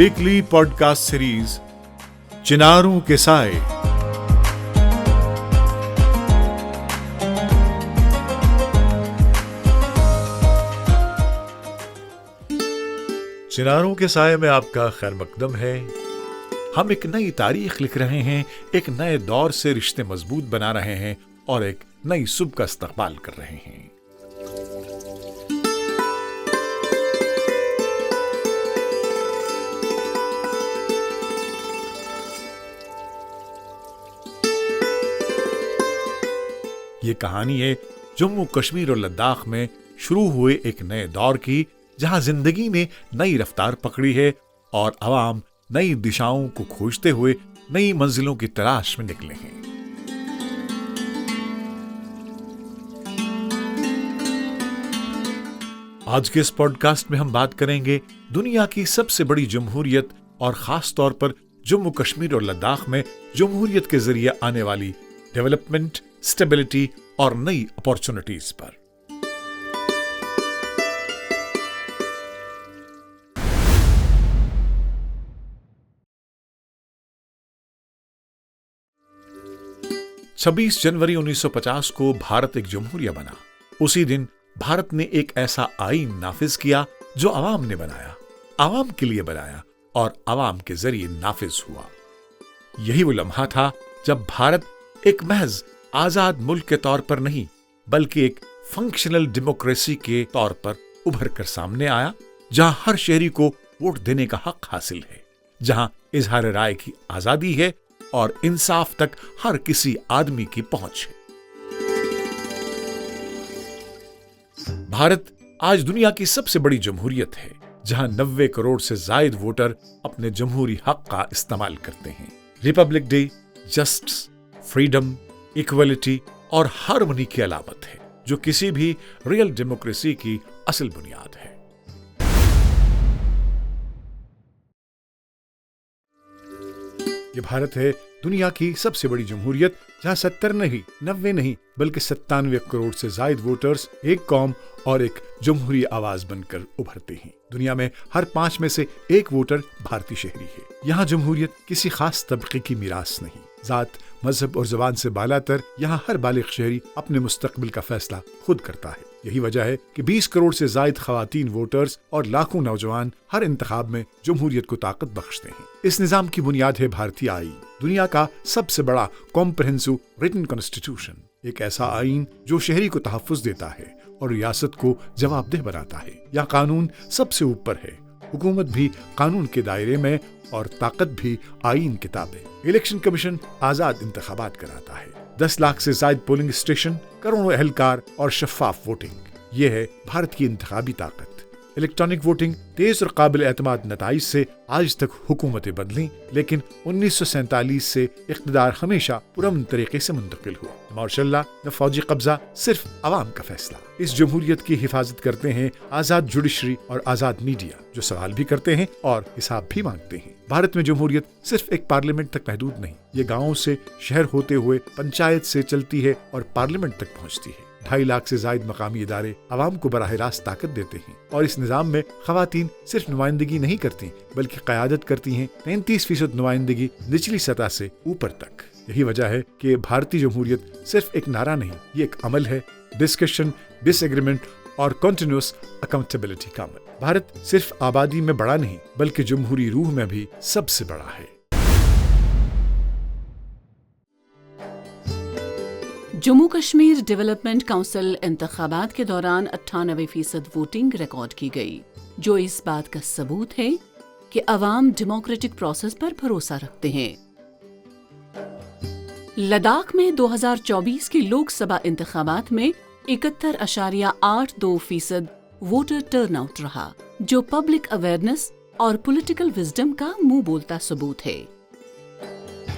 weekly podcast series چناروں کے سائے. چناروں کے سائے میں آپ کا خیر مقدم ہے. ہم ایک نئی تاریخ لکھ رہے ہیں، ایک نئے دور سے رشتے مضبوط بنا رہے ہیں اور ایک نئی صبح کا استقبال کر رہے ہیں. یہ کہانی ہے جموں کشمیر اور لداخ میں شروع ہوئے ایک نئے دور کی، جہاں زندگی نے نئی رفتار پکڑی ہے اور عوام نئی دشاؤں کو کھوجتے ہوئے نئی منزلوں کی تلاش میں نکلے ہیں. آج کے اس پوڈ کاسٹ میں ہم بات کریں گے دنیا کی سب سے بڑی جمہوریت اور خاص طور پر جموں کشمیر اور لداخ میں جمہوریت کے ذریعے آنے والی ڈیولپمنٹ، اسٹیبلٹی اور نئی اپارچونٹیز پر. چھبیس جنوری 1950 کو بھارت ایک جمہوریہ بنا. اسی دن بھارت نے ایک ایسا آئین نافذ کیا جو عوام نے بنایا، عوام کے لیے بنایا اور عوام کے ذریعے نافذ ہوا. یہی وہ لمحہ تھا جب بھارت ایک محض آزاد ملک کے طور پر نہیں بلکہ ایک فنکشنل ڈیموکریسی کے طور پر ابھر کر سامنے آیا، جہاں ہر شہری کو ووٹ دینے کا حق حاصل ہے، جہاں اظہار رائے کی آزادی ہے اور انصاف تک ہر کسی آدمی کی پہنچ ہے. بھارت آج دنیا کی سب سے بڑی جمہوریت ہے، جہاں 90 کروڑ سے زائد ووٹر اپنے جمہوری حق کا استعمال کرتے ہیں. Republic day justice, freedom, equality اور ہارمونی کی علامت ہے، جو کسی بھی ریئل ڈیموکریسی کی اصل بنیاد ہے. یہ بھارت ہے دنیا کی سب سے بڑی جمہوریت، جہاں 70 نہیں، 90 نہیں بلکہ 97 کروڑ سے زائد ووٹرز ایک قوم اور ایک جمہوری آواز بن کر ابھرتے ہیں. دنیا میں ہر 5 میں سے ایک ووٹر بھارتی شہری ہے. یہاں جمہوریت کسی خاص طبقے کی میراث نہیں، ذات، مذہب اور زبان سے بالا تر. یہاں ہر بالغ شہری اپنے مستقبل کا فیصلہ خود کرتا ہے. یہی وجہ ہے کہ 20 کروڑ سے زائد خواتین ووٹرز اور لاکھوں نوجوان ہر انتخاب میں جمہوریت کو طاقت بخشتے ہیں. اس نظام کی بنیاد ہے بھارتی آئین، دنیا کا سب سے بڑا کمپریہنسو ریٹن کانسٹیٹیوشن. ایک ایسا آئین جو شہری کو تحفظ دیتا ہے اور ریاست کو جواب دہ بناتا ہے. یہاں قانون سب سے اوپر ہے، حکومت بھی قانون کے دائرے میں اور طاقت بھی آئین کے تابع. الیکشن کمیشن آزاد انتخابات کراتا ہے. 10 لاکھ سے زائد پولنگ اسٹیشن، کروڑوں اہلکار اور شفاف ووٹنگ. یہ ہے بھارت کی انتخابی طاقت. الیکٹرانک ووٹنگ، تیز اور قابل اعتماد نتائج سے آج تک حکومتیں بدلیں، لیکن 1947 سے اقتدار ہمیشہ پرامن طریقے سے منتقل ہوا. نہ مارشل لا، نہ فوجی قبضہ، صرف عوام کا فیصلہ. اس جمہوریت کی حفاظت کرتے ہیں آزاد جوڈیشری اور آزاد میڈیا، جو سوال بھی کرتے ہیں اور حساب بھی مانگتے ہیں. بھارت میں جمہوریت صرف ایک پارلیمنٹ تک محدود نہیں، یہ گاؤں سے شہر ہوتے ہوئے پنچایت سے چلتی ہے اور پارلیمنٹ تک پہنچتی ہے. 2.5 لاکھ سے زائد مقامی ادارے عوام کو براہ راست طاقت دیتے ہیں، اور اس نظام میں خواتین صرف نمائندگی نہیں کرتی بلکہ قیادت کرتی ہیں. 33% نمائندگی نچلی سطح سے اوپر تک. یہی وجہ ہے کہ بھارتی جمہوریت صرف ایک نعرہ نہیں، یہ ایک عمل ہے. ڈسکشن، ڈس ایگریمنٹ اور کنٹینیوس اکاؤنٹیبلٹی کا عمل. بھارت صرف آبادی میں بڑا نہیں بلکہ جمہوری روح میں بھی سب سے بڑا ہے. جموں کشمیر ڈیولپمنٹ کونسل انتخابات کے دوران 98% ووٹنگ ریکارڈ کی گئی، جو اس بات کا ثبوت ہے کہ عوام ڈیموکریٹک پروسیس پر بھروسہ رکھتے ہیں. لداخ میں 2024 کے لوک سبھا انتخابات میں 71.82% ووٹر ٹرن آؤٹ رہا، جو پبلک اویئرنیس اور پولیٹیکل وزڈم کا منہ بولتا ثبوت ہے.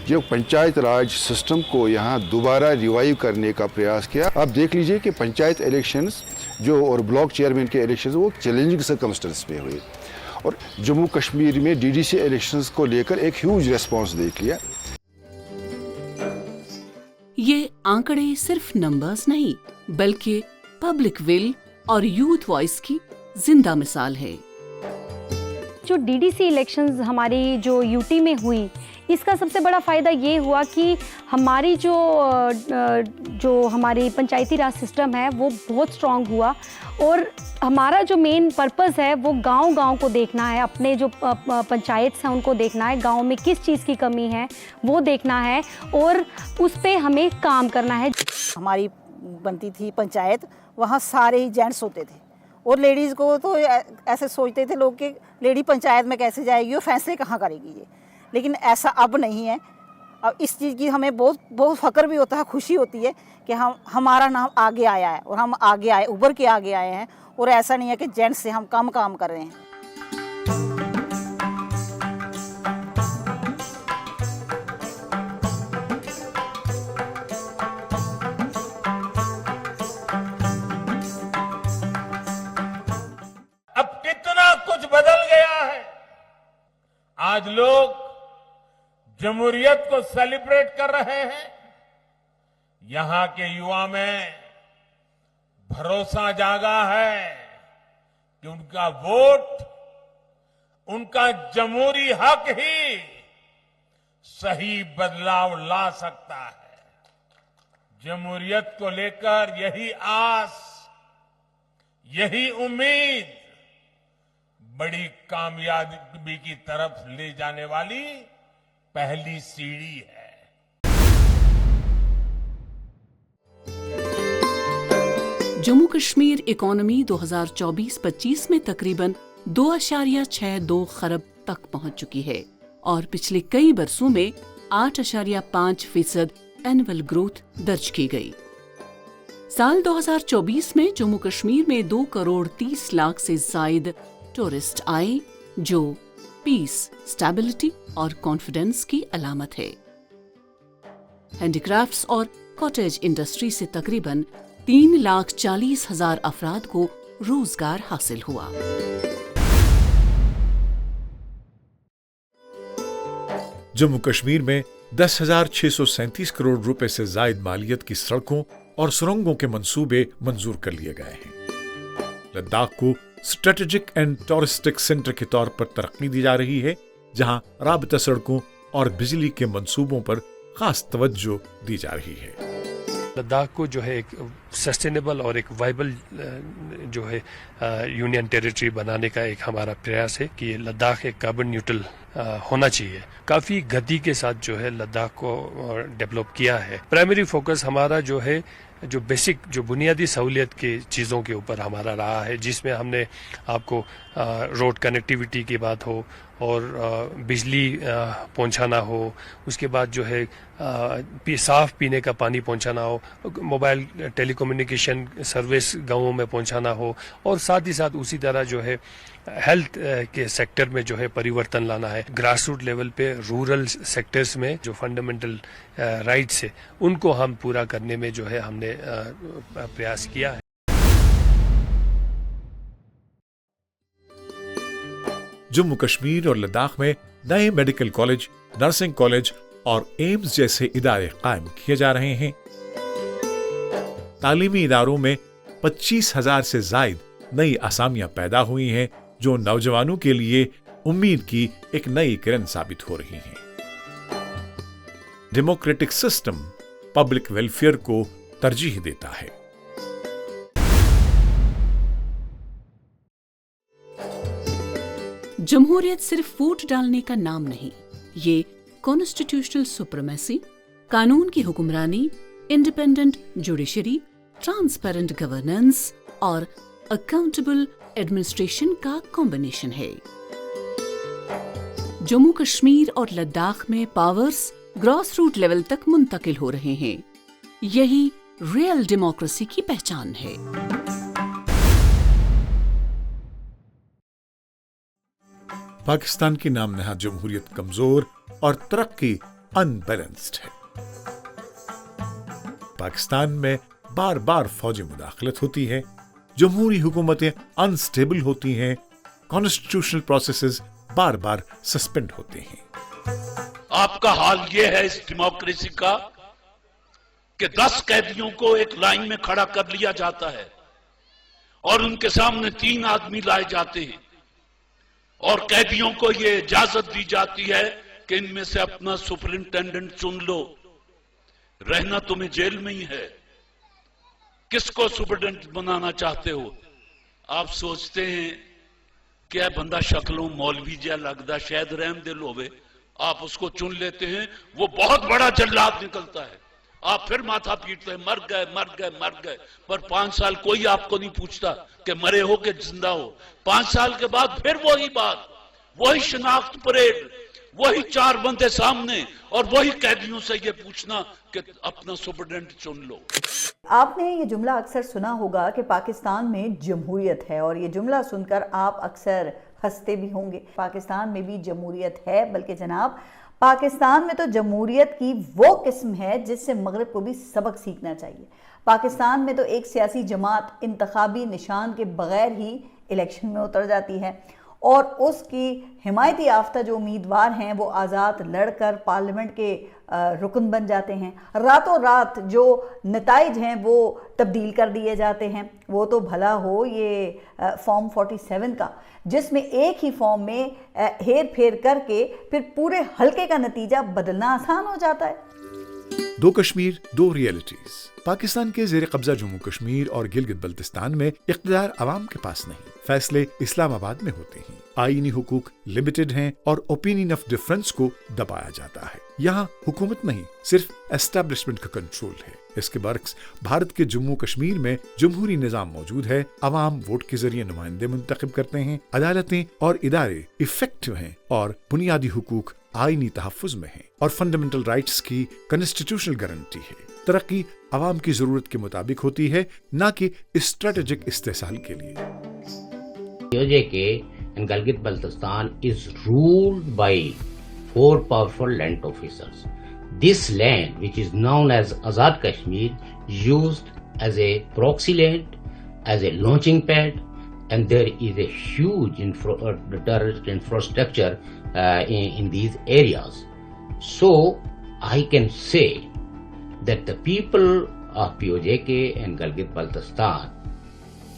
جو پنچایت راج سسٹم کو یہاں دوبارہ ریوائیو کرنے کا پریاس کیا. آپ دیکھ لیجئے کہ پنچایت الیکشنز جو اور بلاک چیئرمین کے الیکشنز وہ چیلنجنگ سرکمسٹنس میں ہوئے، اور جموں کشمیر میں ڈی ڈی سی الیکشنز کو لے کر ایک ہیوج ریسپانس دیکھ لیا. یہ آنکڑے صرف نمبرز نہیں بلکہ پبلک ول اور یوتھ وائس کی زندہ مثال ہے. जो DDC इलेक्शंस हमारी जो यूटी में हुई, इसका सबसे बड़ा फ़ायदा ये हुआ कि हमारी जो हमारी पंचायती राज सिस्टम है वो बहुत स्ट्रॉन्ग हुआ, और हमारा जो मेन पर्पस है वो गांव-गांव को देखना है, अपने जो पंचायत हैं उनको देखना है, गांव में किस चीज़ की कमी है वो देखना है, और उस पे हमें काम करना है। हमारी बनती थी पंचायत, वहाँ सारे ही जेंट्स होते थे, और लेडीज़ को तो ऐसे सोचते थे लोग कि लेडी पंचायत में कैसे जाएगी, वो फैसले कहाँ करेगी ये, लेकिन ऐसा अब नहीं है। अब इस चीज़ की हमें बहुत फ़ख्र भी होता है, खुशी होती है कि हमारा नाम आगे आया है, और हम आगे आए, उभर के आगे आए हैं, और ऐसा नहीं है कि जेंट्स से हम कम काम कर रहे हैं। अब कितना कुछ बदल गया है। आज लोग जमहूरियत को सेलिब्रेट कर रहे हैं। यहां के युवा में भरोसा जागा है कि उनका वोट, उनका जमहूरी हक ही सही बदलाव ला सकता है। जमहूरियत को लेकर यही आस, यही उम्मीद बड़ी कामयाबी की तरफ ले जाने वाली पहली सीढ़ी है। जम्मू कश्मीर इकोनॉमी 2024-25 में तकरीबन 2.62 खरब तक पहुंच चुकी है, और पिछले कई बरसों में 8.5% एनुअल ग्रोथ दर्ज की गई। साल 2024 में जम्मू कश्मीर में 2 करोड़ 30 लाख से जायद टूरिस्ट आए, जो पीस, स्टेबिलिटी और कॉन्फिडेंस की अलामत है। हैंडीक्राफ्ट्स और कॉटेज इंडस्ट्री से तकरीबन 3,40,000 अफराद को रोजगार हासिल हुआ। जम्मू कश्मीर में 10,637 करोड़ रुपए से जायद मालियत की सड़कों और सुरंगों के मंसूबे मंजूर कर लिए गए हैं। लद्दाख को स्ट्रेटेजिक एंड टूरिस्टिक सेंटर के तौर पर तरक्की दी जा रही है, जहां राबता सड़कों और बिजली के मंसूबों पर खास तवज्जो दी जा रही है। लद्दाख को जो है एक सस्टेनेबल और एक वाइबल जो है यूनियन टेरिटरी बनाने का एक हमारा प्रयास है कि लद्दाख एक कार्बन न्यूट्रल होना चाहिए। काफ़ी गति के साथ जो है लद्दाख को डेवलप किया है। प्राइमरी फोकस हमारा जो है जो बेसिक जो बुनियादी सहूलियत की चीज़ों के ऊपर हमारा रहा है, जिसमें हमने आपको रोड कनेक्टिविटी की बात हो और बिजली पहुंचाना हो, उसके बाद जो है साफ पीने का पानी पहुंचाना हो, मोबाइल टेलीकम्युनिकेशन सर्विस गांवों में पहुंचाना हो, और साथ ही साथ उसी तरह जो है हेल्थ के सेक्टर में जो है परिवर्तन लाना है। ग्रास रूट लेवल पे रूरल सेक्टर्स में जो फंडामेंटल राइट्स है उनको हम पूरा करने में जो है हमने प्रयास किया है। जम्मू कश्मीर और लद्दाख में नए मेडिकल कॉलेज, नर्सिंग कॉलेज और एम्स जैसे इदारे कायम किए जा रहे हैं। तालीमी इदारों में 25,000 से जायद नई असामियां पैदा हुई हैं, जो नौजवानों के लिए उम्मीद की एक नई किरण साबित हो रही हैं। डेमोक्रेटिक सिस्टम पब्लिक वेलफेयर को तरजीह देता है। जमहूरियत सिर्फ वोट डालने का नाम नहीं, ये कॉन्स्टिट्यूशनल सुप्रीमेसी, कानून की हुक्मरानी, इंडिपेंडेंट जुडिशरी, ट्रांसपेरेंट गवर्नेंस और अकाउंटेबल एडमिनिस्ट्रेशन का कॉम्बिनेशन है। जम्मू कश्मीर और लद्दाख में पावर्स ग्रॉस रूट लेवल तक मुंतकिल हो रहे हैं। यही रियल डेमोक्रेसी की पहचान है। पाकिस्तान की नामनहा जमहूरियत कमजोर और तरक्की अनबैलेंस्ड है। पाकिस्तान में बार बार फौजी मुदाखलत होती है, जमहूरी हुकूमतें अनस्टेबल होती हैं, कॉन्स्टिट्यूशनल प्रोसेसेस बार बार सस्पेंड होते हैं। आपका हाल ये है इस डेमोक्रेसी का कि 10 कैदियों को एक लाइन में खड़ा कर लिया जाता है और उनके सामने 3 आदमी लाए जाते हैं और कैदियों को ये इजाजत दी जाती है कि इनमें से अपना सुपरिंटेंडेंट चुन लो, रहना तुम्हें जेल में ही है। किसको सुपरिंटेंडेंट बनाना चाहते हो? आप सोचते हैं कि बंदा शक्लों मौलवी जा लगदा, शायद रहम दिल होवे, आप उसको चुन लेते हैं, वो बहुत बड़ा जल्लाद निकलता है। आप फिर माथा पीटते हैं, मर गए मर गए मर गए, पर 5 साल कोई आपको नहीं पूछता कि मरे हो कि जिंदा हो। 5 साल के बाद फिर वही बात, वही शनाख्त परेड, वही 4 बंदे सामने और वही कैदियों से ये पूछना कि अपना सुपरिटेंडेंट चुन लो। आपने ये जुमला अक्सर सुना होगा कि पाकिस्तान में जमहूरियत है, और ये जुमला सुनकर आप अक्सर हंसते भी होंगे। पाकिस्तान में भी जमहूरियत है, बल्कि जनाब पाकिस्तान में तो जमहूरियत की वो किस्म है जिससे मगरब को भी सबक सीखना चाहिए। पाकिस्तान में तो एक सियासी जमात इंतखाबी निशान के बगैर ही इलेक्शन में उतर जाती है, और उसकी हिमायती याफ्ता जो उम्मीदवार हैं वो आज़ाद लड़कर पार्लियामेंट के रुकन बन जाते हैं। रातों रात जो नताइज हैं वो तब्दील कर दिए जाते हैं। वो तो भला हो ये फॉर्म 47 का, जिसमें एक ही फॉर्म में हेर फेर करके फिर पूरे हल्के का नतीजा बदलना आसान हो जाता है। 2 कश्मीर 2 रियलिटीज। पाकिस्तान के जेर कब्जा जम्मू कश्मीर और गिलगित बल्तिस्तान में इख्तियार अवाम के पास नहीं, फैसले इस्लामाबाद में होते हैं। आईनी हुकूक लिमिटेड हैं और ओपिनियन ऑफ डिफरेंस को दबाया जाता है। यहाँ हुकूमत नहीं, सिर्फ एस्टेब्लिशमेंट का कंट्रोल है। इसके बरक्स भारत के जम्मू कश्मीर में जमहूरी निजाम मौजूद है। अवाम वोट के जरिए नुमाइंदे मुंतखब करते हैं। अदालतें और इदारे इफेक्टिव हैं और बुनियादी हुकूक आईनी तहफ़्फ़ुज़ में हैं और फंडामेंटल राइट्स की कॉन्स्टिट्यूशनल गारंटी है। तरक्की अवाम की जरूरत के मुताबिक होती है, न कि स्ट्रेटेजिक इस्तेसाल के लिए। POJK in Gilgit-Baltistan is ruled by 4 powerful land officers. This land, which is known as Azad Kashmir, used as a proxy land, as a launching pad, and there is a huge terrorist infrastructure in these areas. So I can say that the people of POJK and Gilgit-Baltistan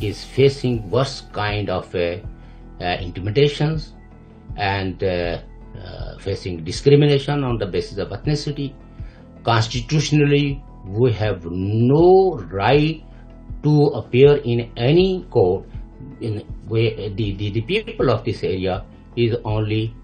is facing worst kind of intimidations and facing discrimination on the basis of ethnicity. Constitutionally, we have no right to appear in any court. The people of this area is only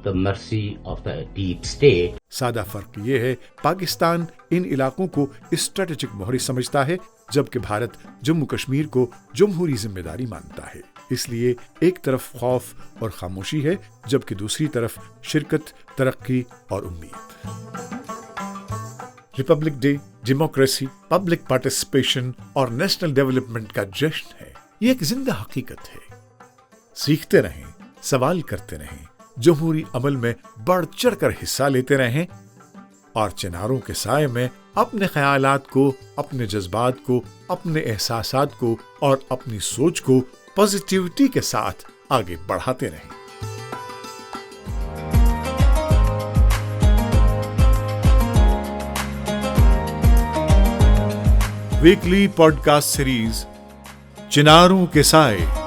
the mercy of the deep state. सादा फर्क ये है, पाकिस्तान इन इलाकों को strategic मोहरी समझता है, जबकि भारत जम्मू कश्मीर को जमहूरी जिम्मेदारी मानता है। इसलिए एक तरफ खौफ और खामोशी है, जबकि दूसरी तरफ शिरकत, तरक्की और उम्मीद। Republic day democracy, public participation और नेशनल डेवलपमेंट का जश्न है। ये एक जिंदा हकीकत है। सीखते रहें, सवाल करते रहें, जमहूरी अमल में बढ़ चढ़ कर हिस्सा लेते रहें और चिनारों के साए में अपने ख्यालात को, अपने जज्बात को, अपने एहसासात को और अपनी सोच को पॉजिटिविटी के साथ आगे बढ़ाते रहें। वीकली पॉडकास्ट सीरीज चिनारों के साए।